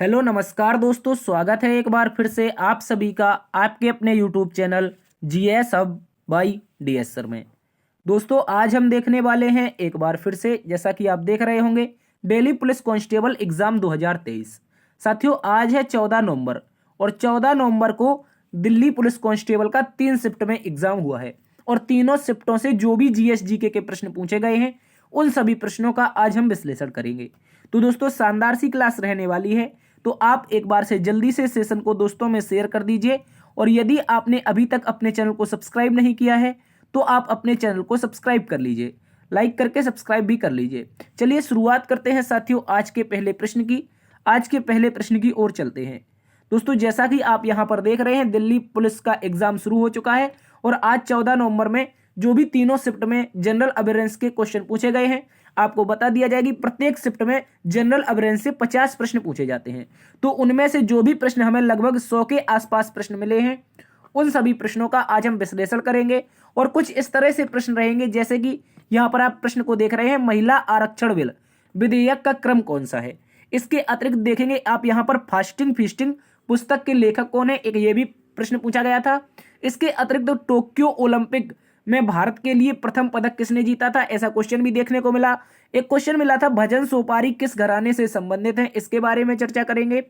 Hello नमस्कार दोस्तों, स्वागत है एक बार फिर से आप सभी का आपके अपने YouTube channel GS hub by DS sir में। दोस्तों आज हम देखने वाले हैं एक बार फिर से, जैसा कि आप देख रहे होंगे, दिल्ली पुलिस कांस्टेबल एग्जाम 2023। साथियों आज है 14 नवंबर और 14 नवंबर को दिल्ली पुलिस कांस्टेबल का 3 शिफ्ट में एग्जाम हुआ है और तीनों शिफ्टों से जो भी जीएसजीके के प्रश्न पूछे गए हैं उन सभी प्रश्नों का आज हम विश्लेषण करेंगे। तो दोस्तों शानदार सी क्लास रहने वाली है, तो आप एक बार से जल्दी से सेशन को दोस्तों में शेयर कर दीजिए। और यदि आपने अभी तक अपने चैनल को सब्सक्राइब नहीं किया है तो आप अपने चैनल को सब्सक्राइब कर लीजिए, लाइक करके सब्सक्राइब भी कर लीजिए। चलिए शुरुआत करते हैं साथियों आज के पहले प्रश्न की। आज के पहले प्रश्न की ओर चलते हैं। दोस्तों जैसा कि आप यहां पर देख रहे हैं, दिल्ली पुलिस का एग्जाम शुरू हो चुका है और आज 14 नवंबर में जो भी तीनों शिफ्ट में जनरल अवेयरनेस के क्वेश्चन पूछे गए हैं आपको बता दिया जाएगी। प्रत्येक शिफ्ट में जनरल अवेयरनेस से 50 प्रश्न पूछे जाते हैं, तो उनमें से जो भी प्रश्न हमें लगभग 100 के आसपास प्रश्न मिले हैं उन सभी प्रश्नों का आज हम विश्लेषण करेंगे। और कुछ इस तरह से प्रश्न रहेंगे, जैसे कि यहां पर आप प्रश्न को देख रहे हैं, महिला आरक्षण बिल विधेयक का क्रम कौन सा है। इसके अतिरिक्त देखेंगे आप यहां पर फास्टिंग फीस्टिंग पुस्तक के लेखक कौन है, एक ये भी प्रश्न पूछा गया था। इसके अतिरिक्त टोक्यो ओलंपिक में भारत के लिए प्रथम पदक किसने जीता था, ऐसा क्वेश्चन भी देखने को मिला। एक क्वेश्चन मिला था भजन सोपारी किस घराने से संबंधित है, इसके बारे में चर्चा करेंगे।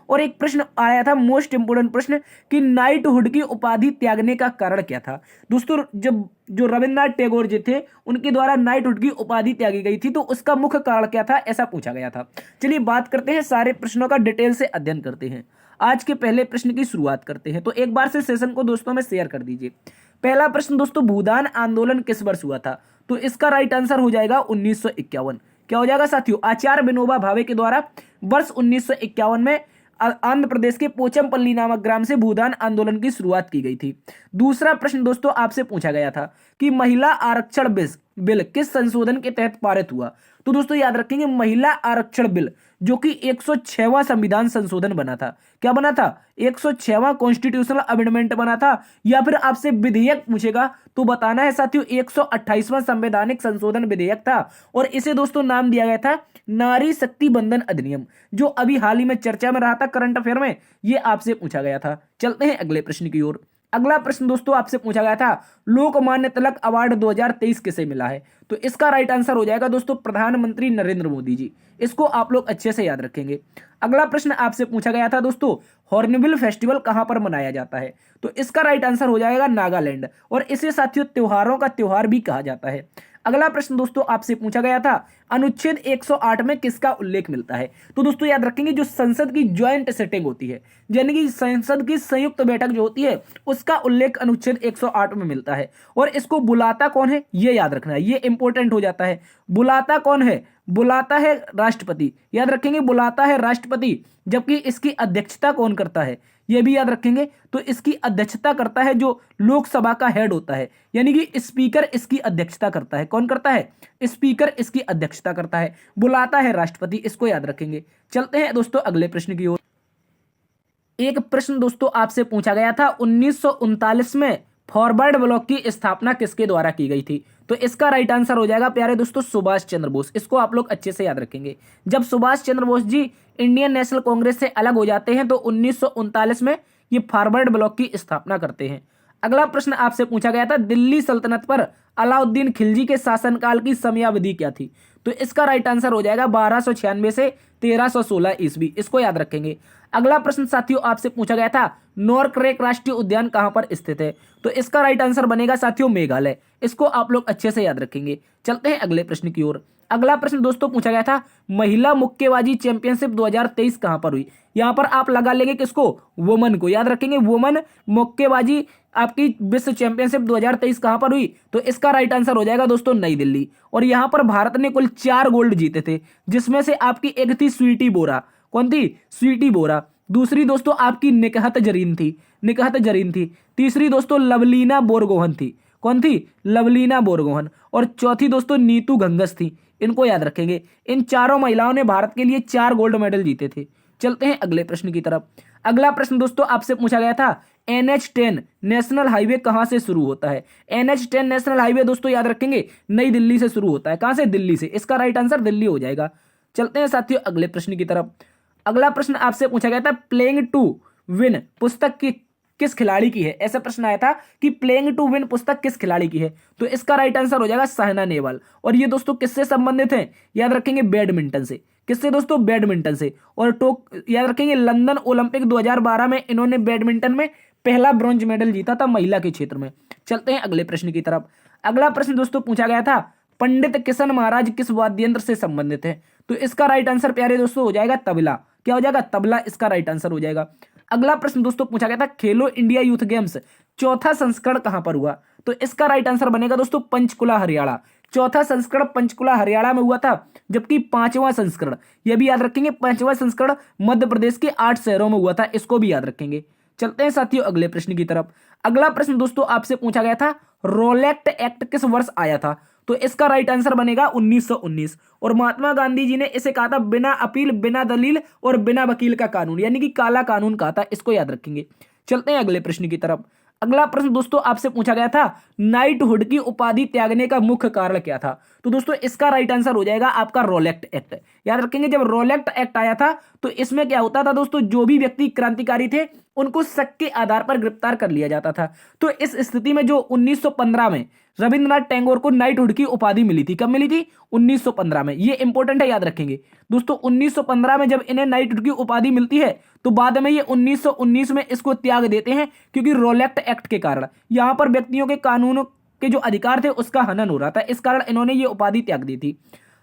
और एक प्रश्न आया था मोस्ट इंपोर्टेंट प्रश्न कि नाइटहुड की उपाधि त्यागने का कारण क्या था। दोस्तों जब जो रविन्द्रनाथ टैगोर जी थे उनके द्वारा नाइटहुड की उपाधि त्यागी गई थी, तो उसका मुख्य कारण क्या था, ऐसा पूछा गया था। चलिए बात करते हैं, सारे प्रश्नों का डिटेल से अध्ययन करते हैं। आज के पहले प्रश्न की शुरुआत करते हैं, तो एक बार से सेशन को दोस्तों में शेयर कर दीजिए। पहला प्रश्न दोस्तों, भूदान आंदोलन किस वर्ष हुआ था, तो इसका राइट आंसर हो जाएगा 1951। क्या हो जाएगा साथियों, आचार्य विनोबा भावे के द्वारा वर्ष 1951 में आंध्र प्रदेश के पोचमपल्ली नामक ग्राम से भूदान आंदोलन की शुरुआत की गई थी। दूसरा प्रश्न दोस्तों आपसे पूछा गया था कि महिला आरक्षण बिल किस संशोधन के तहत पारित हुआ, तो दोस्तों याद रखेंगे महिला आरक्षण बिल जो कि 106वां संविधान संशोधन बना था। क्या बना था, 106वां कॉन्स्टिट्यूशनल अमेंडमेंट बना था, या फिर आपसे विधेयक पूछेगा तो बताना है साथियों 128वां संवैधानिक संशोधन विधेयक था। और इसे दोस्तों नाम दिया गया था नारी शक्ति बंधन अधिनियम, जो अभी हाल ही में चर्चा में रहा था करंट अफेयर में, ये आपसे पूछा गया था। चलते हैं अगले प्रश्न की ओर। अगला प्रश्न दोस्तों आपसे पूछा गया था लोकमान्य तिलक अवार्ड 2023 किसे मिला है, तो इसका राइट आंसर हो जाएगा दोस्तों प्रधानमंत्री नरेंद्र मोदी जी। इसको आप लोग अच्छे से याद रखेंगे। अगला प्रश्न आपसे पूछा गया था दोस्तों हॉर्नबिल फेस्टिवल कहां पर मनाया जाता है, तो इसका राइट आंसर हो जाएगा नागालैंड, और इसे साथियों त्योहारों का त्योहार भी कहा जाता है। अगला प्रश्न दोस्तों आपसे पूछा गया था अनुच्छेद 108 में किसका उल्लेख मिलता है, तो दोस्तों याद रखेंगे जो संसद की ज्वाइंट सेटिंग होती है, यानी कि संसद की संयुक्त बैठक जो होती है उसका उल्लेख अनुच्छेद 108 में मिलता है। और इसको बुलाता कौन है ये याद रखना है, ये इंपॉर्टेंट हो जाता है। बुलाता कौन है, बुलाता है राष्ट्रपति, याद रखेंगे बुलाता है राष्ट्रपति, जबकि इसकी अध्यक्षता कौन करता है यह भी याद रखेंगे। तो इसकी अध्यक्षता करता है जो लोकसभा का हेड होता है, यानी कि स्पीकर इसकी अध्यक्षता करता है। कौन करता है, स्पीकर इसकी अध्यक्षता करता है, बुलाता है राष्ट्रपति, इसको याद रखेंगे। चलते हैं दोस्तों अगले प्रश्न की ओर। एक प्रश्न दोस्तों आपसे पूछा गया था 1939 में फॉरवर्ड ब्लॉक की स्थापना किसके द्वारा की गई थी, तो इसका राइट आंसर हो जाएगा प्यारे दोस्तों सुभाष चंद्र बोस। इसको आप लोग अच्छे से याद रखेंगे। जब सुभाष चंद्र बोस जी इंडियन नेशनल कांग्रेस से अलग हो जाते हैं तो 1939 में ये फॉरवर्ड ब्लॉक की स्थापना करते हैं। अगला प्रश्न आपसे पूछा गया था दिल्ली सल्तनत पर अलाउद्दीन खिलजी के शासनकाल की समयावधि क्या थी, तो इसका राइट आंसर हो जाएगा 1296 से 1316 ईस्वी, इसको याद रखेंगे। अगला प्रश्न साथियों आपसे पूछा गया था नॉर्क्रैक राष्ट्रीय उद्यान कहां पर स्थित है, तो इसका राइट आंसर बनेगा साथियों मेघालय, इसको आप लोग अच्छे से याद रखेंगे। चलते हैं अगले प्रश्न की ओर। अगला प्रश्न दोस्तों पूछा गया था महिला मुक्केबाजी चैंपियनशिप 2023 कहां पर हुई, यहां पर आप लगा लेंगे किसको, वुमन को, याद रखेंगे वुमन मुक्केबाजी आपकी विश्व चैंपियनशिप 2023 कहां पर हुई, तो इसका राइट आंसर हो जाएगा दोस्तों नई दिल्ली। और यहां पर भारत ने कुल 4 गोल्ड जीते थे, जिसमें से आपकी एक थी स्वीटी बोरा, कौन थी, स्वीटी बोरा। दूसरी दोस्तों आपकी निकहत जरीन थी। तीसरी दोस्तों लवलीना बोरगोहन थी, कौन थी, लवलीना बोरगोहन। और चौथी दोस्तों नीतू घंगस थी, इनको याद रखेंगे। इन चारों महिलाओं ने भारत के लिए 4 गोल्ड मेडल जीते थे। चलते हैं अगले प्रश्न की तरफ। अगला प्रश्न दोस्तों आपसे पूछा गया था NH10 नेशनल हाईवे कहां से शुरू होता है। NH10 नेशनल हाईवे दोस्तों याद रखेंगे नई दिल्ली से शुरू होता है। कहां से, दिल्ली से, इसका राइट आंसर दिल्ली हो जाएगा। चलते हैं साथियों अगले प्रश्न की तरफ। अगला प्रश्न आपसे पूछा गया था प्लेइंग टू विन पुस्तक की किस खिलाड़ी की है। ऐसा प्रश्न आया था कि प्लेइंग टू विन पुस्तक किस खिलाड़ी की है, तो इसका राइट आंसर हो जाएगा साइना नेहवाल। और ये दोस्तों किससे संबंधित है, याद रखेंगे बैडमिंटन से। किससे दोस्तों, बैडमिंटन से। और याद रखेंगे लंदन ओलंपिक 2012 में इन्होंने बैडमिंटन में पहला ब्रॉन्ज मेडल जीता था महिला के क्षेत्र में। चलते हैं अगले प्रश्न की तरफ। अगला प्रश्न दोस्तों पूछा गया था पंडित किशन महाराज किस वाद्य यंत्र से संबंधित है, तो इसका राइट आंसर प्यारे दोस्तों हो जाएगा तबला। क्या हो जाएगा, तबला इसका राइट आंसर हो जाएगा। अगला प्रश्न दोस्तों पूछा गया था खेलो इंडिया यूथ गेम्स चौथा संस्करण कहां पर हुआ, तो इसका राइट आंसर बनेगा दोस्तों पंचकुला हरियाणा। चौथा संस्करण पंचकुला हरियाणा में हुआ था, जबकि पांचवा संस्करण, यह भी याद रखेंगे, पांचवा संस्करण मध्य प्रदेश के 8 शहरों में हुआ था, इसको भी याद रखेंगे। चलते हैं साथियों अगले प्रश्न की तरफ। अगला प्रश्न दोस्तों आपसे पूछा गया था रोलेक्ट एक्ट किस वर्ष आया था, तो इसका राइट आंसर बनेगा 1919। और महात्मा गांधी जी ने इसे कहा था बिना अपील, बिना दलील और बिना वकील का कानून, यानी कि काला कानून कहा था, इसको याद रखेंगे। चलते हैं अगले प्रश्न की तरफ। अगला प्रश्न दोस्तों आपसे पूछा गया था नाइटहुड की उपाधि त्यागने का मुख्य कारण क्या था, तो दोस्तों इसका राइट आंसर हो जाएगा आपका रोलेक्ट एक्ट। याद रखेंगे जब रोलेक्ट एक्ट आया था तो इसमें क्या होता था दोस्तों, जो भी व्यक्ति क्रांतिकारी थे उनको शक के आधार पर गिरफ्तार कर लिया जाता था। तो इस स्थिति में जो 1915 में रविंद्रनाथ टैगोर को नाइटहुड की उपाधि मिली थी, कब मिली थी, 1915 में। ये इंपॉर्टेंट है, याद रखेंगे दोस्तों। 1915 में जब इन्हें नाइटहुड की उपाधि मिलती है तो बाद में ये 1919 में इसको त्याग देते हैं, क्योंकि रोलेक्ट एक्ट के कारण यहां पर व्यक्तियों के कानूनों के जो अधिकार थे उसका हनन हो रहा था, इस कारण इन्होंने ये उपाधि त्याग दी थी।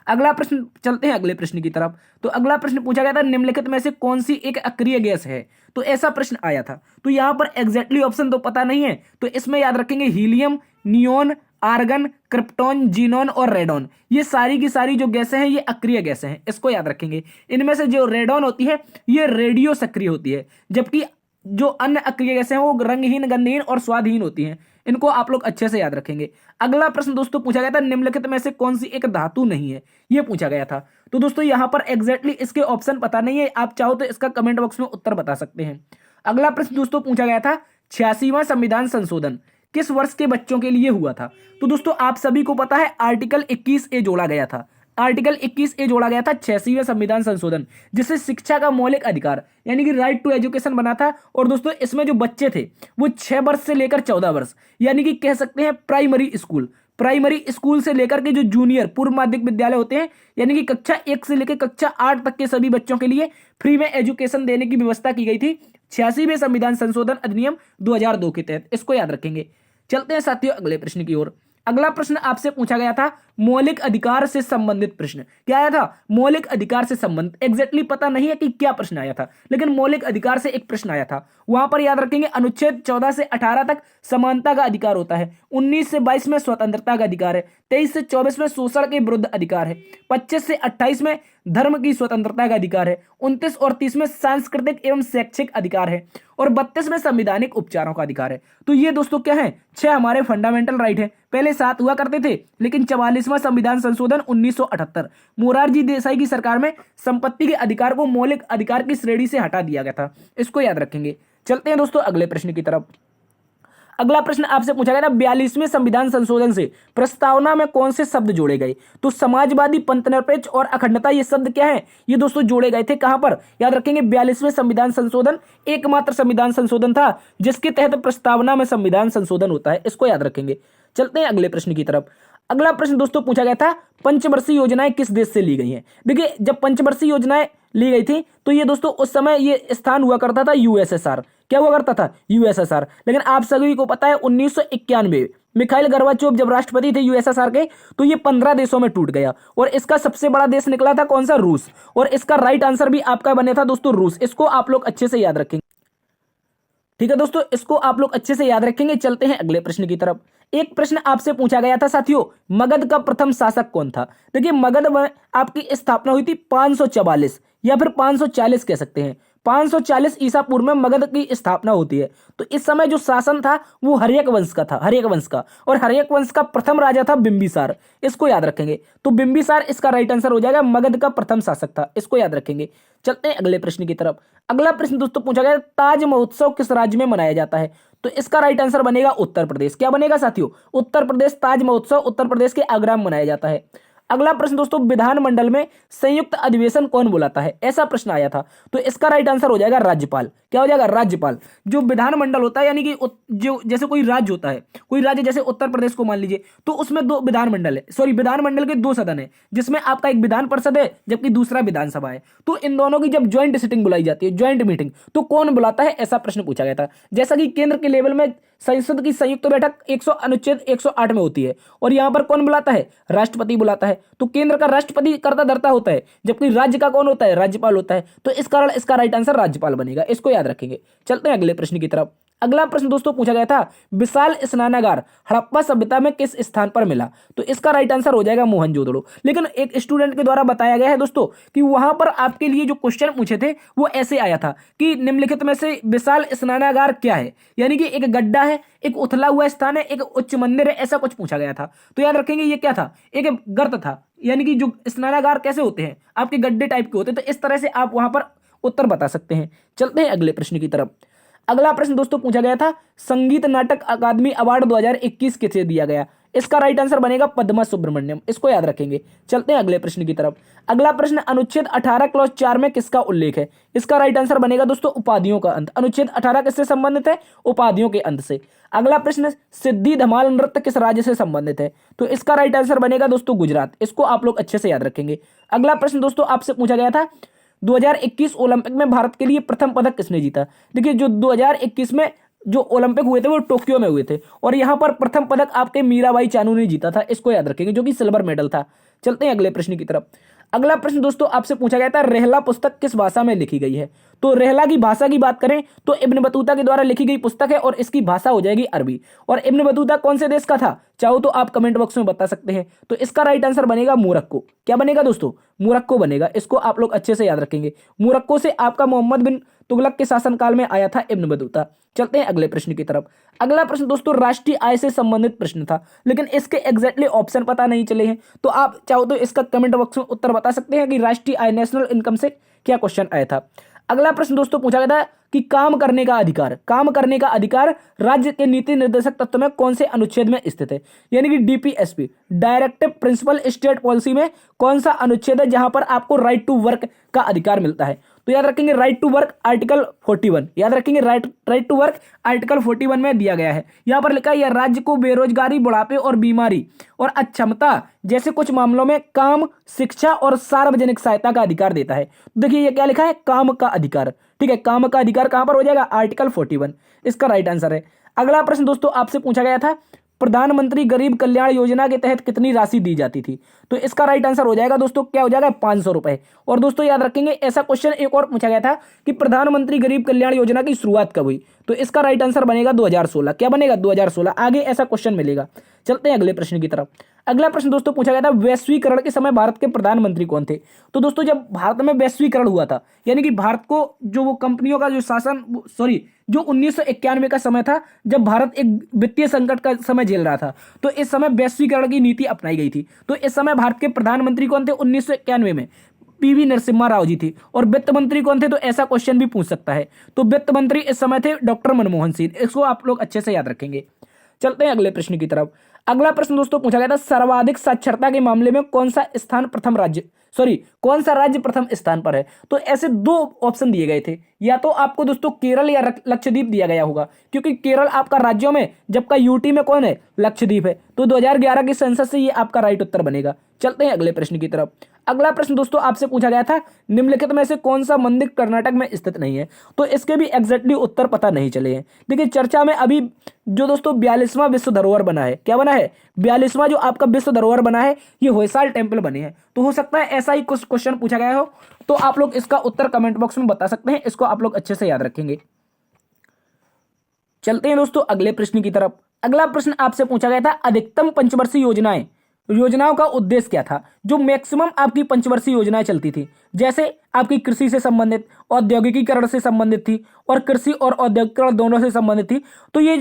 अगला प्रश्न, चलते हैं अगले प्रश्न की तरफ। तो अगला प्रश्न पूछा गया था निम्नलिखित में से कौन सी एक अक्रिय गैस है, तो ऐसा प्रश्न आया था। तो यहां पर एग्जैक्टली ऑप्शन तो पता नहीं है, तो इसमें याद रखेंगे helium, neon, argon, krypton, xenon और रेडॉन, ये सारी की सारी जो गैसें हैं ये अक्रिय गैसें हैं, इसको याद रखेंगे। इनमें से जो रेडॉन होती है ये रेडियो सक्रिय होती है, जबकि जो अन्य अक्रिय गैसें हैं वो रंगहीन, गंधहीन और स्वादहीन होती हैं। इनको आप लोग अच्छे से याद रखेंगे। अगला प्रश्न दोस्तों पूछा गया था निम्नलिखित में से कौन सी एक धातु नहीं है, ये पूछा गया था। तो दोस्तों यहां पर एग्जैक्टली इसके ऑप्शन पता नहीं है, आप चाहो तो इसका कमेंट बॉक्स में उत्तर बता सकते हैं। अगला प्रश्न दोस्तों पूछा गया था 86वां संविधान संशोधन किस वर्ष के बच्चों के लिए हुआ था, तो दोस्तों आप सभी को पता है आर्टिकल 21A जोड़ा गया था। आर्टिकल 21A जोड़ा गया था 86वें संविधान संशोधन, जिससे शिक्षा का मौलिक अधिकार यानी कि राइट टू एजुकेशन बना था। और दोस्तों इसमें जो बच्चे थे वो 6 वर्ष से लेकर 14 वर्ष, यानी कि कह सकते हैं प्राइमरी स्कूल से लेकर के जो जूनियर पूर्व माध्यमिक विद्यालय होते हैं, यानी कि कक्षा 1 से लेकर कक्षा 8 तक के सभी बच्चों के लिए फ्री में एजुकेशन देने की व्यवस्था की गई थी 86वें संविधान संशोधन अधिनियम 2002 के तहत, इसको याद रखेंगे। चलते हैं साथियों अगले प्रश्न की ओर। अगला प्रश्न आपसे पूछा गया था मौलिक अधिकार से संबंधित प्रश्न। क्या आया था, मौलिक अधिकार से संबंधित। एग्जैक्टली पता नहीं है कि क्या प्रश्न आया था, लेकिन मौलिक अधिकार से एक प्रश्न आया था। वहां पर याद रखेंगे अनुच्छेद 14 से 18 तक समानता का अधिकार होता है, 19 से 22 में स्वतंत्रता का अधिकार है, 23 से 24 में शोषण के विरुद्ध अधिकार है, 25 से 28 में धर्म की स्वतंत्रता का अधिकार है, 29 और 30 में सांस्कृतिक एवं शैक्षिक अधिकार है, और 32 में संवैधानिक उपचारों का अधिकार है। तो ये दोस्तों क्या है, 6 हमारे फंडामेंटल राइट है। पहले 7 हुआ करते थे, लेकिन 44वां संविधान संशोधन 1978 मोरारजी देसाई की सरकार में संपत्ति के अधिकार को मौलिक अधिकार की श्रेणी से हटा दिया गया था, इसको याद रखेंगे। चलते हैं दोस्तों अगले प्रश्न की तरफ। अगला प्रश्न आपसे पूछा गया था 42वें संविधान संशोधन से प्रस्तावना में कौन से शब्द जोड़े गए, तो समाजवादी, पंथनिरपेक्ष और अखंडता ये शब्द क्या है, ये दोस्तों जोड़े गए थे कहां पर, याद रखेंगे 42वें संविधान संशोधन एकमात्र संविधान संशोधन था जिसके तहत प्रस्तावना में संविधान संशोधन होता है, इसको याद रखेंगे। चलते हैं अगले प्रश्न की तरफ। अगला प्रश्न दोस्तों पूछा गया था पंचवर्षीय योजनाएं किस देश से ली गई हैं। देखिए जब पंचवर्षीय योजनाएं ली गई थी तो ये दोस्तों उस समय ये स्थान हुआ करता था यूएसएसआर। क्या हुआ करता था, यूएसएसआर। लेकिन आप सभी को पता है 1991 मिखाइल गोर्बाचोव जब राष्ट्रपति थे यूएसएसआर के, तो ये 15 देशों में टूट गया और इसका सबसे बड़ा देश निकला था कौन सा, रूस। और इसका राइट आंसर भी आपका बने था दोस्तों रूस, इसको आप लोग अच्छे से याद रखेंगे। ठीक है दोस्तों, इसको आप लोग अच्छे से याद रखेंगे। चलते हैं अगले प्रश्न की तरफ। एक प्रश्न आपसे पूछा गया था साथियों मगध का प्रथम शासक कौन था। देखिए मगध में आपकी स्थापना हुई थी 544 या फिर 540 कह सकते हैं, 540 ईसा पूर्व में मगध की स्थापना होती है। तो इस समय जो शासन था वो हर्यक वंश का था, हर्यक वंश का, और हर्यक वंश का प्रथम राजा था बिंबिसार, इसको याद रखेंगे। तो बिंबिसार इसका राइट आंसर हो जाएगा, मगध का प्रथम शासक था, इसको याद रखेंगे। चलते हैं अगले प्रश्न की तरफ। अगला प्रश्न दोस्तों पूछा गया ताज महोत्सव किस राज्य में मनाया जाता है, तो इसका राइट आंसर बनेगा उत्तर प्रदेश। क्या बनेगा साथियों, उत्तर प्रदेश। ताज महोत्सव उत्तर प्रदेश के आगरा में मनाया जाता है। अगला प्रश्न दोस्तों, विधानमंडल में संयुक्त अधिवेशन कौन बुलाता है, ऐसा प्रश्न आया था। तो इसका राइट आंसर हो जाएगा राज्यपाल। क्या हो जाएगा, राज्यपाल। जो विधानमंडल होता है यानी कि जो जैसे कोई राज्य होता है, कोई राज्य जैसे उत्तर प्रदेश को मान लीजिए, तो उसमें दो विधानमंडल है, सॉरी विधानमंडल के दो सदन है, जिसमें आपका एक विधान परिषद है जबकि दूसरा विधानसभा है। तो इन दोनों की जब ज्वाइंट सिटिंग बुलाई जाती है, ज्वाइंट मीटिंग, तो कौन बुलाता है, ऐसा प्रश्न पूछा गया था। जैसा कि केंद्र के लेवल में संसद की संयुक्त बैठक अनुच्छेद 108 में होती है, और यहां पर कौन बुलाता है, राष्ट्रपति बुलाता है। तो केंद्र का राष्ट्रपति कर्ता धर्ता होता है, जबकि राज्य का कौन होता है, राज्यपाल होता है। तो इस कारण इसका राइट आंसर राज्यपाल बनेगा, इसको याद रखेंगे। चलते हैं अगले प्रश्न की तरफ। अगला प्रश्न दोस्तों पूछा गया था, विशाल स्नानागार हड़प्पा सभ्यता में किस स्थान पर मिला। तो इसका राइट आंसर हो जाएगा मोहनजोदड़ो। लेकिन एक स्टूडेंट के द्वारा बताया गया है दोस्तों कि वहां पर आपके लिए जो क्वेश्चन पूछे थे वो ऐसे आया था कि निम्नलिखित में से विशाल स्नानागार क्या है, यानी कि एक गड्ढा है, एक उथला हुआ स्थान है, एक उच्च मंदिर है, ऐसा कुछ पूछा गया था। तो याद रखेंगे ये क्या था, एक गर्त था, यानी कि जो स्नानागार कैसे होते हैं, आपके गड्ढे टाइप के होते हैं। तो इस तरह से आप वहां पर उत्तर बता सकते हैं। चलते हैं अगले प्रश्न की तरफ। अगला प्रश्न दोस्तों पूछा गया था, संगीत नाटक अकादमी अवार्ड 2021 किसे दिया गया। इसका राइट आंसर बनेगा पद्मा सुब्रमण्यम, इसको याद रखेंगे। चलते हैं अगले प्रश्न की तरफ। अगला प्रश्न, अनुच्छेद 18 क्लॉज 4 में किसका उल्लेख है। इसका राइट आंसर बनेगा दोस्तों उपाधियों का अंत। अनुच्छेद 18 किससे संबंधित है, उपाधियों के अंत से। अगला प्रश्न, सिद्धि धमाल नृत्य किस राज्य से संबंधित है। तो इसका राइट आंसर बनेगा दोस्तों गुजरात, इसको आप लोग अच्छे से याद रखेंगे। अगला प्रश्न दोस्तों आपसे पूछा गया था, 2021 ओलंपिक में भारत के लिए प्रथम पदक किसने जीता। देखिए जो 2021 में जो ओलंपिक हुए थे वो टोक्यो में हुए थे, और यहां पर प्रथम पदक आपके मीराबाई चानू ने जीता था, इसको याद रखेंगे, जो कि सिल्वर मेडल था। चलते हैं अगले प्रश्न की तरफ। अगला प्रश्न दोस्तों आपसे पूछा गया था, रेहला पुस्तक किस भाषा में लिखी गई है। तो रेहला की भाषा की बात करें तो इब्न बतूता के द्वारा लिखी गई पुस्तक है, और इसकी भाषा हो जाएगी अरबी। और इब्न बतूता कौन से देश का था, चाहो तो आप कमेंट बॉक्स में बता सकते हैं। तो इसका राइट आंसर बनेगा मोरक्को। क्या बनेगा दोस्तों, मोरक्को बनेगा, इसको आप लोग अच्छे से याद रखेंगे। मोरक्को से आपका मोहम्मद बिन तुगलक के शासनकाल में आया था इब्न बतूता। चलते हैं अगले प्रश्न की तरफ। अगला प्रश्न दोस्तों राष्ट्रीय आय से संबंधित प्रश्न था, लेकिन इसके एग्जैक्टली ऑप्शन पता नहीं चले हैं। तो आप चाहो तो इसका कमेंट बॉक्स में उत्तर बता सकते हैं कि राष्ट्रीय आय, नेशनल इनकम से क्या क्वेश्चन आया था। अगला प्रश्न दोस्तों पूछा गया था कि काम करने का अधिकार, काम करने का अधिकार राज्य के नीति निर्देशक तत्व में कौन से अनुच्छेद में स्थित है। यानी कि DPSP, directive principle state policy में कौन सा अनुच्छेद है जहां पर आपको राइट टू वर्क का अधिकार मिलता है। तो याद रखेंगे राइट टू वर्क आर्टिकल 41, याद रखेंगे राइट टू वर्क आर्टिकल 41 में दिया गया है। यहां पर लिखा है, यह राज्य को बेरोजगारी, बुढ़ापे और बीमारी और अक्षमता जैसे कुछ मामलों में काम, शिक्षा और सार्वजनिक सहायता का अधिकार देता है। देखिए ये क्या लिखा है, काम का अधिकार। ठीक है, काम का अधिकार कहां पर हो जाएगा, आर्टिकल 41, इसका राइट आंसर है। अगला प्रश्न दोस्तों आपसे पूछा गया था, प्रधानमंत्री गरीब कल्याण योजना के तहत कितनी राशि दी जाती थी। तो इसका राइट आंसर हो जाएगा दोस्तों, क्या हो जाएगा, 500 रुपए। और दोस्तों याद रखेंगे ऐसा क्वेश्चन एक और पूछा गया था कि प्रधानमंत्री गरीब कल्याण योजना की शुरुआत कब हुई। तो इसका राइट आंसर बनेगा 2016। क्या बनेगा, 2016। आगे ऐसा क्वेश्चन मिलेगा। चलते हैं अगले प्रश्न की तरफ। अगला प्रश्न दोस्तों पूछा गया था, वैश्वीकरण के समय भारत के प्रधानमंत्री कौन थे। तो दोस्तों जब भारत में वैश्वीकरण हुआ था, यानी कि भारत को जो वो कंपनियों का जो शासन, सॉरी जो 1991 का समय था, जब भारत एक वित्तीय संकट का समय झेल रहा था, तो इस समय वैश्वीकरण की नीति अपनाई गई थी। तो इस समय भारत के प्रधानमंत्री कौन थे 1991 में, पीवी नरसिम्हा राव जी थी। और वित्त मंत्री कौन थे, तो ऐसा क्वेश्चन भी पूछ सकता है। तो वित्त मंत्री इस समय थे डॉक्टर मनमोहन सिंह, इसको आप लोग अच्छे से याद रखेंगे। चलते हैं अगले प्रश्न की तरफ। अगला प्रश्न दोस्तों पूछा गया था, सर्वाधिक साक्षरता के मामले में कौन सा राज्य प्रथम स्थान पर है। तो ऐसे दो ऑप्शन दिए गए थे, या तो आपको दोस्तों केरल या लक्षद्वीप दिया गया होगा, क्योंकि केरल आपका राज्यों में, जबकि यूटी में कौन है, लक्षद्वीप है। तो 2011 की सेंसस से ये आपका राइट उत्तर बनेगा। चलते हैं अगले प्रश्न की तरफ। अगला प्रश्न दोस्तों आपसे पूछा गया था, निम्नलिखित में से कौन सा मंदिर कर्नाटक में स्थित नहीं है। तो इसके भी एग्जैक्टली उत्तर पता नहीं चले हैं। देखिए चर्चा में अभी जो दोस्तों 42वां विश्व धरोहर बना है, क्या बना है, 42वां जो आपका विश्व धरोहर बना है, ये होयसाल टेम्पल बने हैं। तो हो सकता है ऐसा ही कुछ क्वेश्चन पूछा गया हो, तो आप लोग इसका उत्तर कमेंट बॉक्स में बता सकते हैं, इसको आप लोग अच्छे से याद रखेंगे। चलते हैं दोस्तों अगले प्रश्न की तरफ। अगला प्रश्न आपसे पूछा गया था, अधिकतम पंचवर्षीय योजनाओं का उद्देश्य क्या था। जो मैक्सिमम आपकी पंचवर्षीय योजनाएं चलती थी, जैसे आपकी कृषि से संबंधित, औद्योगिकीकरण से संबंधित थी, और कृषि और औद्योगिकीकरण दोनों से संबंधित थी। तो ये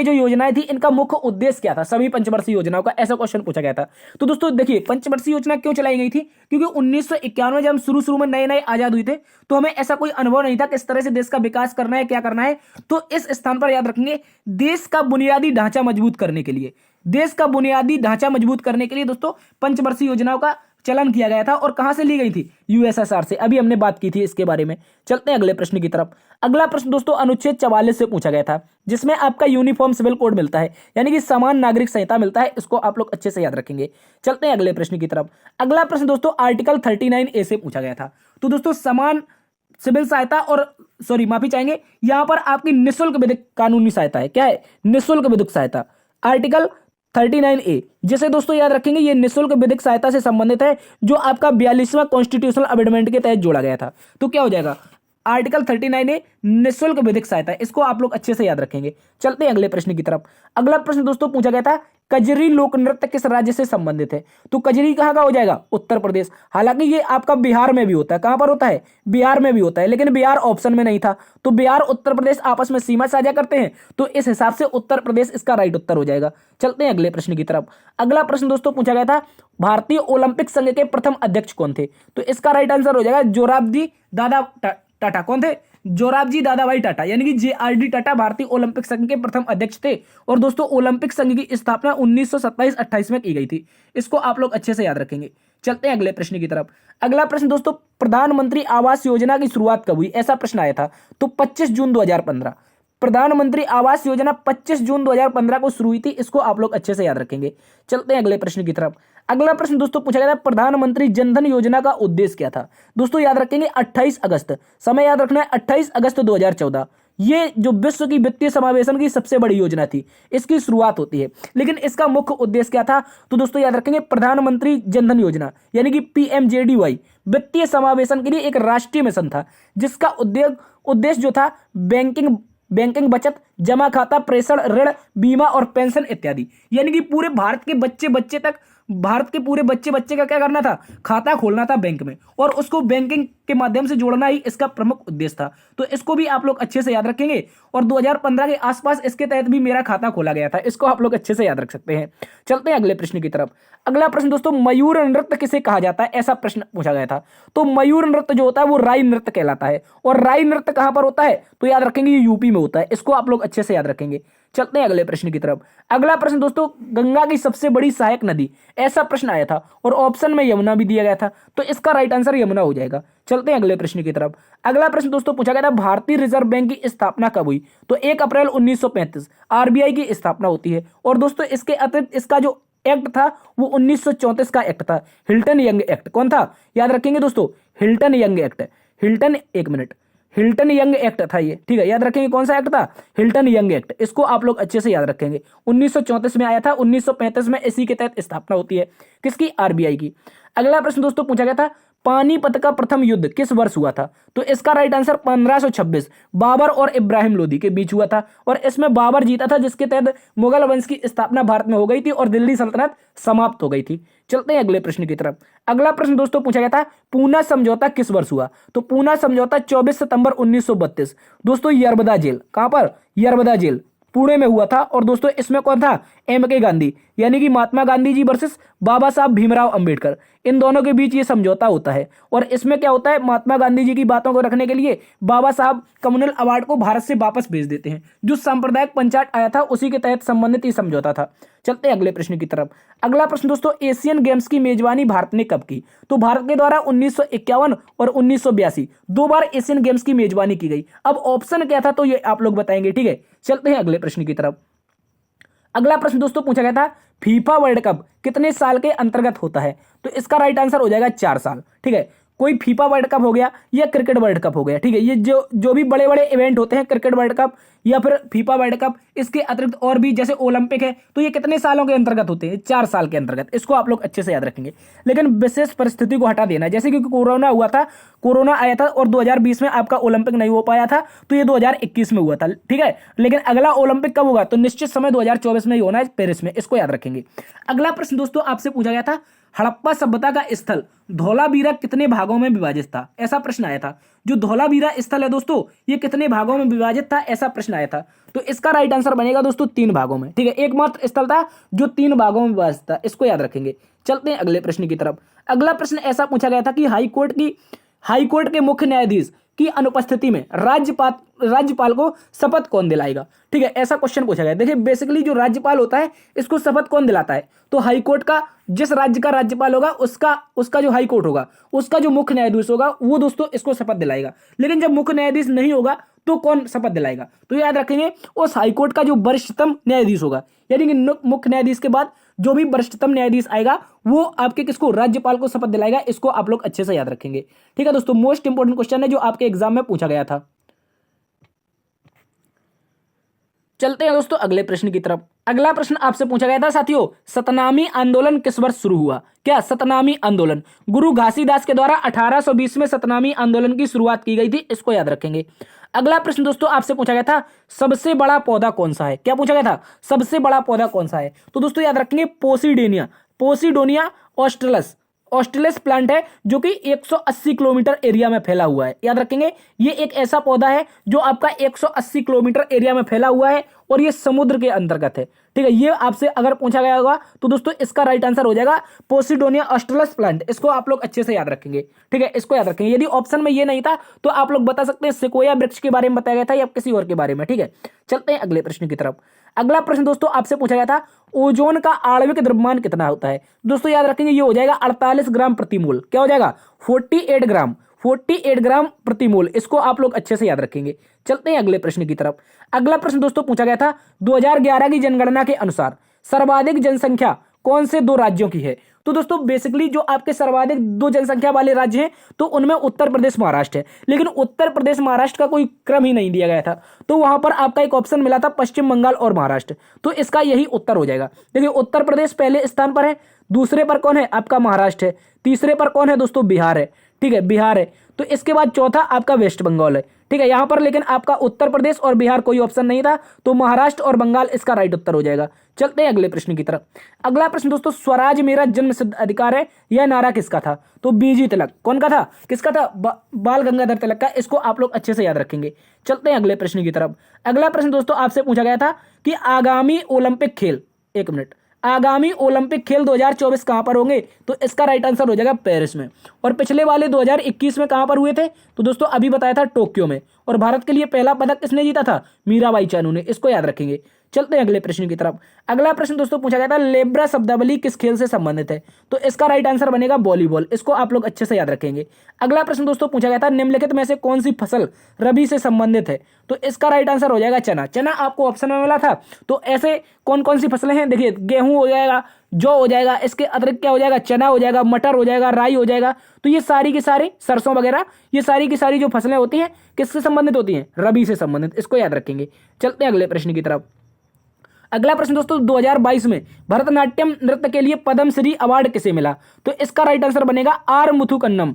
जो योजनाएं थी, इनका मुख्य उद्देश्य क्या था, सभी पंचवर्षीय योजनाओं का, ऐसा क्वेश्चन पूछा गया था। तो दोस्तों देखिए पंचवर्षीय योजना क्यों चलाई गई थी, क्योंकि 1991 जब हम शुरू में नए आजाद हुए थे, तो हमें ऐसा कोई अनुभव नहीं था किस तरह से देश का विकास करना है, क्या करना है। तो इस स्थान पर याद रखेंगे, देश का बुनियादी ढांचा मजबूत करने के लिए, देश का बुनियादी ढांचा मजबूत करने के लिए दोस्तों पंचवर्षीय योजनाओं का चलन किया गया था और कहां से ली गई थी? यूएसएसआर से। अभी हमने बात की थी इसके बारे में। चलते हैं अगले प्रश्न की तरफ। अगला प्रश्न दोस्तों अनुच्छेद 44 से पूछा गया था, जिसमें आपका यूनिफॉर्म सिविल कोड मिलता है, यानी कि समान नागरिक संहिता मिलता है। इसको आप लोग अच्छे से याद रखेंगे। चलते हैं अगले प्रश्न की तरफ। अगला प्रश्न दोस्तों आर्टिकल 39A से पूछा गया था। तो दोस्तों समान सिविल सहायता और माफी चाहेंगे, यहां पर आपकी निःशुल्क विधिक कानूनी सहायता है। क्या है? निःशुल्क विधिक सहायता। आर्टिकल 39A, जिसे दोस्तों याद रखेंगे ये निःशुल्क विधिक सहायता से संबंधित है, जो आपका 42वां कॉन्स्टिट्यूशनल अमेंडमेंट के तहत जोड़ा गया था। तो क्या हो जाएगा? आर्टिकल 39A निःशुल्क विधिक सहायता, इसको आप लोग अच्छे से याद रखेंगे। चलते हैं अगले प्रश्न की तरफ। अगला प्रश्न दोस्तों पूछा गया था कजरी लोक नृत्य किस राज्य से संबंधित है? तो कजरी कहाँ का हो जाएगा? उत्तर प्रदेश। हालांकि ये आपका बिहार में भी होता है। कहां पर होता है? बिहार में भी होता है, लेकिन बिहार ऑप्शन में नहीं था। तो बिहार उत्तर प्रदेश आपस में सीमा साझा करते हैं, तो इस हिसाब से उत्तर प्रदेश इसका राइट उत्तर हो जाएगा। चलते हैं अगले प्रश्न की तरफ। अगला प्रश्न दोस्तों पूछा गया था भारतीय ओलंपिक संघ के प्रथम अध्यक्ष कौन थे? तो इसका राइट आंसर हो जाएगा जोराबजी दादा टाटा। कौन थे? जोराबजी दादाभाई टाटा, यानी कि JRD टाटा भारतीय ओलंपिक संघ के प्रथम अध्यक्ष थे। और दोस्तों ओलंपिक संघ की स्थापना 1927-28 में की गई थी। इसको आप लोग अच्छे से याद रखेंगे। चलते हैं अगले प्रश्न की तरफ। अगला प्रश्न दोस्तों प्रधानमंत्री आवास योजना की शुरुआत कब हुई? ऐसा प्रश्न आया था। तो 25 जून 2015। प्रधानमंत्री आवास योजना 25 जून 2015 को शुरू हुई थी। इसको आप लोग अच्छे से याद रखेंगे। चलते हैं अगले प्रश्न की तरफ। अगला प्रश्न दोस्तों पूछा गया था प्रधानमंत्री जनधन योजना का उद्देश्य क्या था? दोस्तों याद रखेंगे 28 अगस्त, समय याद रखना है 28 अगस्त 2014। ये जो विश्व की वित्तीय समावेशन की सबसे बड़ी योजना थी, इसकी शुरुआत होती है। लेकिन इसका मुख्य उद्देश्य क्या था? तो दोस्तों याद रखेंगे प्रधानमंत्री जनधन योजना यानी कि PMJDY वित्तीय समावेशन के लिए एक राष्ट्रीय मिशन था, जिसका उद्देश्य जो था बैंकिंग, बचत, जमा खाता, प्रेषण, ऋण, बीमा और पेंशन इत्यादि, यानी कि पूरे भारत के पूरे बच्चे का क्या करना था? खाता खोलना था बैंक में, और उसको बैंकिंग के माध्यम से जोड़ना ही इसका प्रमुख उद्देश्य था। तो इसको भी आप लोग अच्छे से याद रखेंगे। और 2015 के आसपास इसके तहत भी मेरा खाता खोला गया था। इसको आप लोग अच्छे से याद रख सकते हैं। चलते हैं अगले प्रश्न की तरफ। अगला प्रश्न दोस्तों मयूर नृत्य किसे कहा जाता है? ऐसा प्रश्न पूछा गया था। तो मयूर नृत्य जो होता है वो राई नृत्य कहलाता है। और राई नृत्य कहां पर होता है? तो याद रखेंगे ये यूपी में होता है। इसको आप लोग अच्छे से याद रखेंगे। चलते हैं अगले प्रश्न की तरफ। अगला प्रश्न दोस्तों गंगा की सबसे बड़ी सहायक नदी, ऐसा प्रश्न आया था और ऑप्शन में यमुना भी दिया गया था। तो इसका राइट आंसर यमुना हो जाएगा। चलते हैं अगले प्रश्न की तरफ। अगला प्रश्न दोस्तों पूछा गया था भारतीय रिजर्व बैंक की स्थापना कब हुई? तो 1 अप्रैल 1935 RBI की स्थापना होती है। और दोस्तों इसके अतिरिक्त इसका जो एक्ट था वो 1934 का एक्ट था, हिल्टन यंग एक्ट। कौन था? याद रखेंगे दोस्तों Hilton young act. Hilton young act था ये, ठीक है। याद रखेंगे कौन सा एक्ट था? Hilton young act. इसको आप लोग अच्छे से याद रखेंगे। 1934 में आया था, 1935 में इसी के तहत स्थापना होती है। किसकी? RBI की। अगला प्रश्न दोस्तों पूछा गया था पानीपत का प्रथम युद्ध किस वर्ष हुआ था? तो इसका राइट आंसर 1526 बाबर और इब्राहिम लोदी के बीच हुआ था। और इसमें बाबर जीता था, जिसके तहत मुगल वंश की स्थापना भारत में हो गई थी और दिल्ली सल्तनत समाप्त हो गई थी। चलते हैं अगले प्रश्न की तरफ। अगला प्रश्न दोस्तों पूछा गया था पूना समझौता किस वर्ष हुआ? तो पूना समझौता 24 सितंबर 1932 दोस्तों यरबदा जेल, कहां पर? यरबदा जेल पुणे में हुआ था। और दोस्तों इसमें कौन था? MK गांधी, यानी कि महात्मा गांधी जी वर्सेस बाबा साहब भीमराव अंबेडकर, इन दोनों के बीच ये समझौता होता है। और इसमें क्या होता है? महात्मा गांधी जी की बातों को रखने के लिए बाबा साहब कम्युनल अवार्ड को भारत से वापस भेज देते हैं। जो सांप्रदायिक पंचायत आया था उसी के तहत संबंधित ये समझौता था। चलते हैं अगले प्रश्न की तरफ। अगला प्रश्न दोस्तों एशियन गेम्स की मेजबानी भारत ने कब की? तो भारत के द्वारा 1951 और 1982 दो बार एशियन गेम्स की मेजबानी की गई। अब ऑप्शन क्या था तो ये आप लोग बताएंगे, ठीक है। चलते हैं अगले प्रश्न की तरफ। अगला प्रश्न दोस्तों पूछा गया था फीफा वर्ल्ड कप कितने साल के अंतर्गत होता है? तो इसका राइट आंसर हो जाएगा 4 साल, ठीक है। कोई फीफा वर्ल्ड कप हो गया या क्रिकेट वर्ल्ड कप हो गया, ठीक है। ये जो भी बड़े बड़े इवेंट होते हैं, क्रिकेट वर्ल्ड कप या फिर फीफा वर्ल्ड कप, इसके अतिरिक्त और भी जैसे ओलंपिक है, तो ये कितने सालों के अंतर्गत होते हैं? 4 साल के अंतर्गत। इसको आप लोग अच्छे से याद रखेंगे। लेकिन विशेष परिस्थिति को हटा देना, जैसे क्योंकि कोरोना हुआ था, कोरोना आया था और 2020 में आपका ओलंपिक नहीं हो पाया था, तो ये 2021 में हुआ था, ठीक है। लेकिन अगला ओलंपिक कब होगा? तो निश्चित समय 2024 में ही होना है, पेरिस में। इसको याद रखेंगे। अगला प्रश्न दोस्तों आपसे पूछा गया था हड़प्पा सभ्यता का स्थल धौलावीरा कितने भागों में विभाजित था? ऐसा प्रश्न आया था। जो धौलावीरा स्थल है दोस्तों ये कितने भागों में विभाजित था? ऐसा प्रश्न आया था। तो इसका राइट आंसर बनेगा दोस्तों 3 भागों में, ठीक है। एकमात्र स्थल था जो 3 भागों में विभाजित था। इसको याद रखेंगे। चलते हैं अगले प्रश्न की तरफ। अगला प्रश्न ऐसा पूछा गया था कि हाईकोर्ट के मुख्य न्यायाधीश की अनुपस्थिति में राज्यपाल को शपथ कौन दिलाएगा? ठीक है, ऐसा क्वेश्चन पूछा गया। देखिए बेसिकली जो राज्यपाल होता है इसको शपथ कौन दिलाता है? तो हाईकोर्ट का, जिस राज्य का राज्यपाल होगा उसका जो हाईकोर्ट होगा उसका जो मुख्य न्यायाधीश होगा वो दोस्तों इसको शपथ दिलाएगा। लेकिन जब मुख्य न्यायाधीश नहीं होगा तो कौन शपथ दिलाएगा? तो याद रखेंगे उस हाईकोर्ट का जो वरिष्ठतम न्यायाधीश होगा, यानी कि मुख्य न्यायाधीश के बाद जो भी वरिष्ठतम न्यायाधीश आएगा वो आपके किसको? राज्यपाल को शपथ दिलाएगा। इसको आप लोग अच्छे से याद रखेंगे। ठीक है दोस्तों, मोस्ट इंपोर्टेंट क्वेश्चन है जो आपके एग्जाम में पूछा गया था। चलते हैं दोस्तों अगले प्रश्न की तरफ। अगला प्रश्न आपसे पूछा गया था साथियों, सतनामी आंदोलन किस वर्ष शुरू हुआ? क्या सतनामी आंदोलन? गुरु घासीदास के द्वारा 1820 में सतनामी आंदोलन की शुरुआत की गई थी। इसको याद रखेंगे। अगला प्रश्न दोस्तों आपसे पूछा गया था, सबसे बड़ा पौधा कौन सा है? क्या पूछा गया था? सबसे बड़ा पौधा कौन सा है? तो दोस्तों याद रखेंगे पोसिडोनिया ऑस्ट्रेलिस प्लांट है जो कि 180 किलोमीटर एरिया में फैला हुआ है। याद रखेंगे ये एक ऐसा पौधा है जो आपका 180 किलोमीटर एरिया में फैला हुआ है और ये समुद्र के अंतर्गत है। ठीक है, ये आपसे अगर पूछा गया होगा तो दोस्तों इसका राइट आंसर हो जाएगा पोसिडोनिया ऑस्ट्रेलिस प्लांट। इसको आप लोग अच्छे से याद रखेंगे। ठीक है, इसको याद रखेंगे। यदि ऑप्शन में ये नहीं था तो आप लोग बता सकते हैं सिकोया वृक्ष के बारे में बताया गया था या किसी और के बारे में। ठीक है, चलते हैं अगले प्रश्न की तरफ। अगला प्रश्न दोस्तों आपसे पूछा गया था, ओजोन का आणविक द्रव्यमान कितना होता है? दोस्तों याद रखेंगे ये हो जाएगा 48 ग्राम प्रति मोल। क्या हो जाएगा? 48 ग्राम प्रति मोल। इसको आप लोग अच्छे से याद रखेंगे। चलते हैं अगले प्रश्न की तरफ। अगला प्रश्न दोस्तों पूछा गया था, 2011 की जनगणना के अनुसार सर्वाधिक जनसंख्या कौन से दो राज्यों की है? तो दोस्तों बेसिकली जो आपके सर्वाधिक दो जनसंख्या वाले राज्य हैं तो उनमें उत्तर प्रदेश महाराष्ट्र है, लेकिन उत्तर प्रदेश महाराष्ट्र का कोई क्रम ही नहीं दिया गया था। तो वहां पर आपका एक ऑप्शन मिला था पश्चिम बंगाल और महाराष्ट्र, तो इसका यही उत्तर हो जाएगा। देखिए उत्तर प्रदेश पहले स्थान पर है, दूसरे पर कौन है? आपका महाराष्ट्र है, तीसरे पर कौन है दोस्तों? बिहार है। ठीक है, बिहार है। तो इसके बाद चौथा आपका वेस्ट बंगाल है। ठीक है, यहां पर लेकिन आपका उत्तर प्रदेश और बिहार कोई ऑप्शन नहीं था, तो महाराष्ट्र और बंगाल इसका राइट उत्तर हो जाएगा। चलते हैं अगले प्रश्न की तरफ। अगला प्रश्न दोस्तों, स्वराज मेरा जन्मसिद्ध अधिकार है, यह नारा किसका था? तो बीजी तिलक। कौन का था? किसका था? बाल गंगाधर तिलक का। इसको आप लोग अच्छे से याद रखेंगे। चलते हैं अगले प्रश्न की तरफ। अगला प्रश्न दोस्तों आपसे पूछा गया था कि आगामी ओलंपिक खेल, एक मिनट, आगामी ओलंपिक खेल 2024 कहां पर होंगे? तो इसका राइट आंसर हो जाएगा पेरिस में। और पिछले वाले 2021 में कहां पर हुए थे? तो दोस्तों अभी बताया था टोक्यो में। और भारत के लिए पहला पदक किसने जीता था? मीराबाई चानू ने। इसको याद रखेंगे। चलते हैं अगले प्रश्न की तरफ। अगला प्रश्न दोस्तों पूछा गया था, लेब्रा शब्दावली किस खेल से संबंधित है? तो इसका राइट आंसर बनेगा वॉलीबॉल। इसको आप लोग अच्छे से याद रखेंगे। अगला प्रश्न दोस्तों पूछा गया था, निम्नलिखित में से कौन सी फसल रबी से संबंधित है? तो इसका राइट आंसर हो जाएगा चना। चना आपको ऑप्शन में मिला था। तो ऐसे कौन कौन सी फसलें हैं? देखिए गेहूं हो जाएगा, जौ हो जाएगा, इसके अतिरिक्त क्या हो जाएगा? चना हो जाएगा, मटर हो जाएगा, राई हो जाएगा। तो ये सारी की सारी, सरसों वगैरह, ये सारी की सारी जो फसलें होती हैं किससे संबंधित होती हैं? रबी से संबंधित। इसको याद रखेंगे। चलते हैं अगले प्रश्न की तरफ। अगला प्रश्न दोस्तों, 2022 में भरतनाट्यम नृत्य के लिए पद्मश्री अवार्ड किसे मिला? तो इसका राइट आंसर बनेगा आर मुथुकन्नम।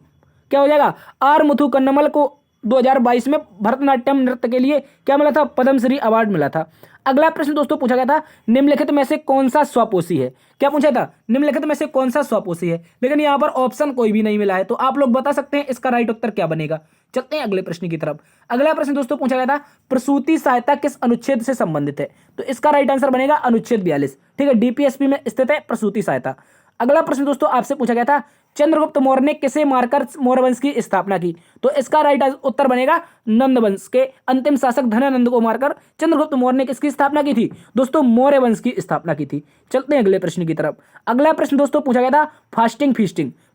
क्या हो जाएगा? आर मुथुकन्नमल को 2022 में भरतनाट्यम नृत्य के लिए क्या मिला था? पद्मश्री अवार्ड मिला था। अगला प्रश्न दोस्तों पूछा गया था, निम्नलिखित में से कौन सा स्वपोषी है? क्या पूछा था? निम्नलिखित में से कौन सा स्वपोषी है? लेकिन यहां पर ऑप्शन कोई भी नहीं मिला है, तो आप लोग बता सकते हैं इसका राइट उत्तर क्या बनेगा। चलते हैं अगले प्रश्न की तरफ। अगला प्रश्न दोस्तों पूछा गया था, प्रसूति सहायता किस अनुच्छेद से संबंधित है? तो इसका राइट आंसर बनेगा अनुच्छेद 42। ठीक है, डीपीएसपी में स्थित है प्रसूति सहायता। अगला प्रश्न दोस्तों आपसे पूछा गया था, चंद्रगुप्त मौर्य ने किसे मारकर मौर्य वंश की स्थापना की? तो इसका राइट उत्तर बनेगा नंद वंश के अंतिम शासक धनानंद को मारकर चंद्रगुप्त मौर्य ने किसकी स्थापना की थी? दोस्तों मौर्य वंश की स्थापना की थी। चलते हैं अगले प्रश्न की तरफ। अगला प्रश्न दोस्तों पूछा गया था,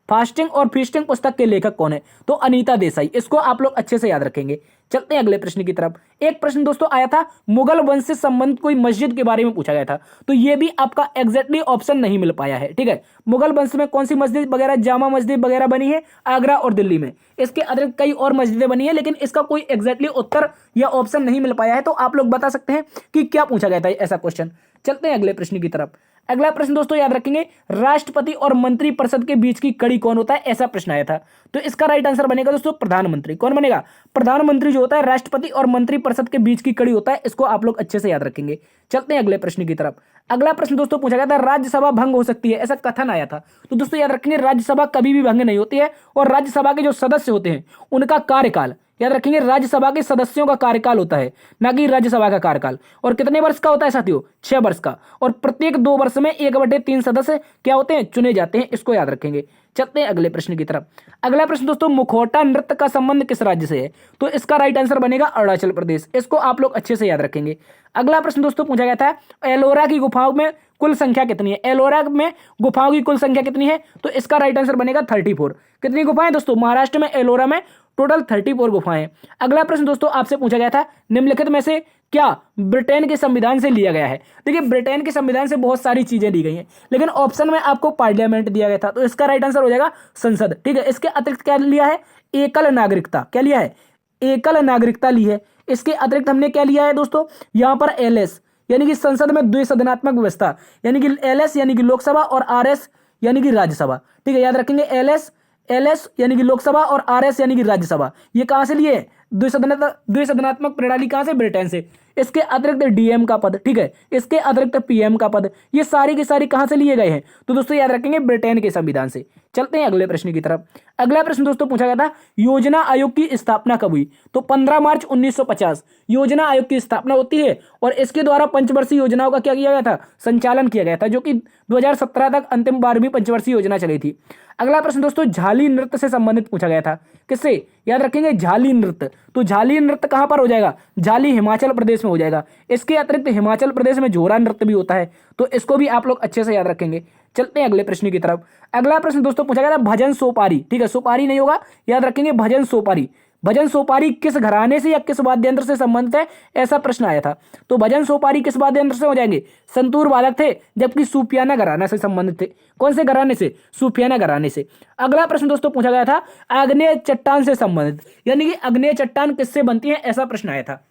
फास्टिंग और फीस्टिंग पुस्तक के लेखक कौन है? तो अनीता देसाई। इसको आप लोग अच्छे से याद रखेंगे। चलते हैं अगले प्रश्न की तरफ। एक प्रश्न दोस्तों आया था, मुगल वंश से संबंधित कोई मस्जिद के बारे में पूछा गया था, तो ये भी आपका एग्जैक्टली ऑप्शन नहीं मिल पाया है। ठीक है, मुगल वंश में कौन सी मस्जिद वगैरह, जामा मस्जिद वगैरह बनी है आगरा और दिल्ली में। इसके अतिरिक्त कई और मस्जिदें बनी है, लेकिन इसका कोई एग्जैक्टली उत्तर या ऑप्शन नहीं मिल पाया है। तो आप लोग बता सकते हैं कि क्या पूछा गया था ऐसा क्वेश्चन। चलते हैं अगले प्रश्न की तरफ। अगला प्रश्न दोस्तों याद रखेंगे, राष्ट्रपति और मंत्री परिषद के बीच की कड़ी कौन होता है? ऐसा प्रश्न आया था। तो इसका राइट आंसर बनेगा दोस्तों प्रधानमंत्री। कौन बनेगा? प्रधानमंत्री जो होता है राष्ट्रपति और मंत्री परिषद के बीच की कड़ी होता है। इसको आप लोग अच्छे से याद रखेंगे। चलते हैं अगले प्रश्न की तरफ। अगला प्रश्न दोस्तों पूछा गया था, राज्यसभा भंग हो सकती है, ऐसा कथन आया था। तो दोस्तों याद रखेंगे, राज्यसभा कभी भी भंग नहीं होती है, और राज्यसभा के जो सदस्य होते हैं उनका कार्यकाल, याद रखेंगे राज्यसभा के सदस्यों का कार्यकाल होता है, ना कि राज्यसभा का कार्यकाल। और कितने वर्ष का होता है साथियों? 6 वर्ष का। और प्रत्येक 2 वर्ष में 1/3 सदस्य क्या होते हैं? चुने जाते हैं। इसको याद रखेंगे। चलते हैं अगले प्रश्न की तरफ। अगला प्रश्न दोस्तों, मुखौटा नृत्य का संबंध किस राज्य से है? तो इसका राइट आंसर बनेगा अरुणाचल प्रदेश। इसको आप लोग अच्छे से याद रखेंगे। अगला प्रश्न दोस्तों पूछा गया था, एलोरा की गुफाओं में कुल संख्या कितनी है? एलोरा में गुफाओं की कुल संख्या कितनी है? तो इसका राइट आंसर बनेगा 34। कितनी गुफाएं दोस्तों? महाराष्ट्र में एलोरा में टोटल 34 गुफाएं हैं। अगला प्रश्न दोस्तों आपसे पूछा गया था, निम्नलिखित में से क्या ब्रिटेन के संविधान से लिया गया है? देखिए, ब्रिटेन के संविधान से बहुत सारी चीजें ली गई हैं, लेकिन ऑप्शन में आपको पार्लियामेंट दिया गया था, तो इसका राइट आंसर हो जाएगा संसद। ठीक है, इसके अतिरिक्त क्या लिया है? एकल नागरिकता। क्या लिया है? एकल नागरिकता ली है। इसके अतिरिक्त हमने क्या लिया है दोस्तों? यहां पर एलएस यानी कि संसद में द्विसदनात्मक व्यवस्था, यानी कि एलएस यानी कि लोकसभा और आरएस यानी कि राज्यसभा। ठीक है, याद रखेंगे, एलएस यानी कि लोकसभा और आरएस यानी कि राज्यसभा। ये कहां से लिए? द्विसदनात्मक प्रणाली कहां से? ब्रिटेन से। इसके अतिरिक्त डीएम का पद, ठीक है, इसके अतिरिक्त पीएम का पद, ये सारी की सारी कहां से लिए गए हैं? तो दोस्तों याद रखेंगे, ब्रिटेन के संविधान से। चलते हैं अगले प्रश्न की तरफ। अगला प्रश्न दोस्तों पूछा गया था, योजना आयोग की स्थापना कब हुई? तो 15 मार्च 1950 योजना आयोग की स्थापना होती है, और इसके द्वारा पंचवर्षीय योजनाओं का क्या किया गया था? संचालन किया गया था, जो कि 2017 तक अंतिम 12वीं पंचवर्षीय योजना चली थी। अगला प्रश्न दोस्तों, झाली नृत्य से संबंधित पूछा गया था। किससे? याद रखेंगे, झाली नृत्य। तो झाली नृत्य कहां पर हो जाएगा? झाली हिमाचल प्रदेश में हो जाएगा। इसके अतिरिक्त हिमाचल प्रदेश में झोरा नृत्य भी होता है, तो इसको भी आप लोग अच्छे से याद रखेंगे। चलते हैं अगले प्रश्न की तरफ। अगला प्रश्न दोस्तों पूछा गया था, भजन सोपारी। ठीक है, सोपारी नहीं होगा, याद रखेंगे भजन सोपारी। भजन सोपारी किस घराने से या किस वाद्य यंत्र से संबंधित है? ऐसा प्रश्न आया था। तो भजन सोपारी किस वाद्य यंत्र से हो जाएंगे? संतूर वादक थे, जबकि सूफियाना घराना से संबंधित थे। कौन से घराने से? सूफियाना घराने से। अगला प्रश्न दोस्तों पूछा गया था, आग्नेय चट्टान से संबंधित, यानी कि आग्नेय चट्टान किससे बनती है? ऐसा प्रश्न आया था।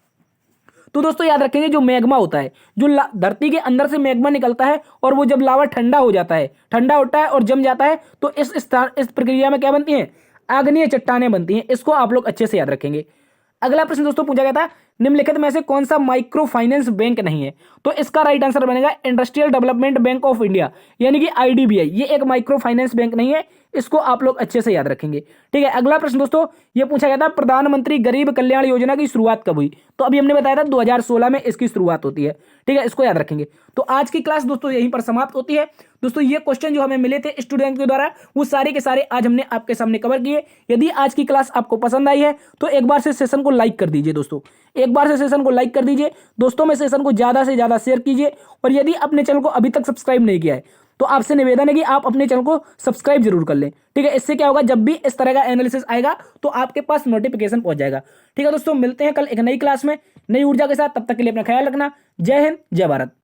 तो दोस्तों याद रखेंगे, जो मैग्मा होता है, जो धरती के अंदर से मैग्मा निकलता है, और वो जब लावा ठंडा हो जाता है, ठंडा होता है और जम जाता है, तो इस प्रक्रिया में क्या बनती है? आग्नेय चट्टानें बनती हैं। इसको आप लोग अच्छे से याद रखेंगे। अगला प्रश्न दोस्तों पूछा गया था, निम्नलिखित में से कौन सा माइक्रो फाइनेंस बैंक नहीं है? तो इसका राइट आंसर बनेगा industrial development bank of India, यानी कि आईडीबीआई। ये एक माइक्रो फाइनेंस बैंक नहीं है, इसको आप लोग अच्छे से याद रखेंगे। ठीक है, अगला प्रश्न दोस्तों ये पूछा गया था, प्रधानमंत्री गरीब कल्याण योजना की शुरुआत कब हुई? तो अभी हमने बताया था 2016 में इसकी शुरुआत होती है। ठीक है, इसको याद रखेंगे। तो आज की क्लास दोस्तों यहीं पर समाप्त होती है। दोस्तों ये क्वेश्चन जो हमें मिले थे स्टूडेंट के द्वारा, वो सारे के सारे आज हमने आपके सामने कवर किए। यदि आज की क्लास आपको पसंद आई है तो एक बार से सेशन को लाइक कर दीजिए दोस्तों, एक बार से सेशन को लाइक कर दीजिए, दोस्तों में सेशन को ज्यादा से ज्यादा शेयर कीजिए। और यदि अपने चैनल को अभी तक सब्सक्राइब नहीं किया है तो आपसे निवेदन है कि आप अपने चैनल को सब्सक्राइब जरूर कर लें। ठीक है, इससे क्या होगा, जब भी इस तरह का एनालिसिस आएगा तो आपके पास नोटिफिकेशन पहुंच जाएगा। ठीक है दोस्तों, मिलते हैं कल एक नई क्लास में नई ऊर्जा के साथ। तब तक के लिए अपना ख्याल रखना। जय हिंद, जय भारत।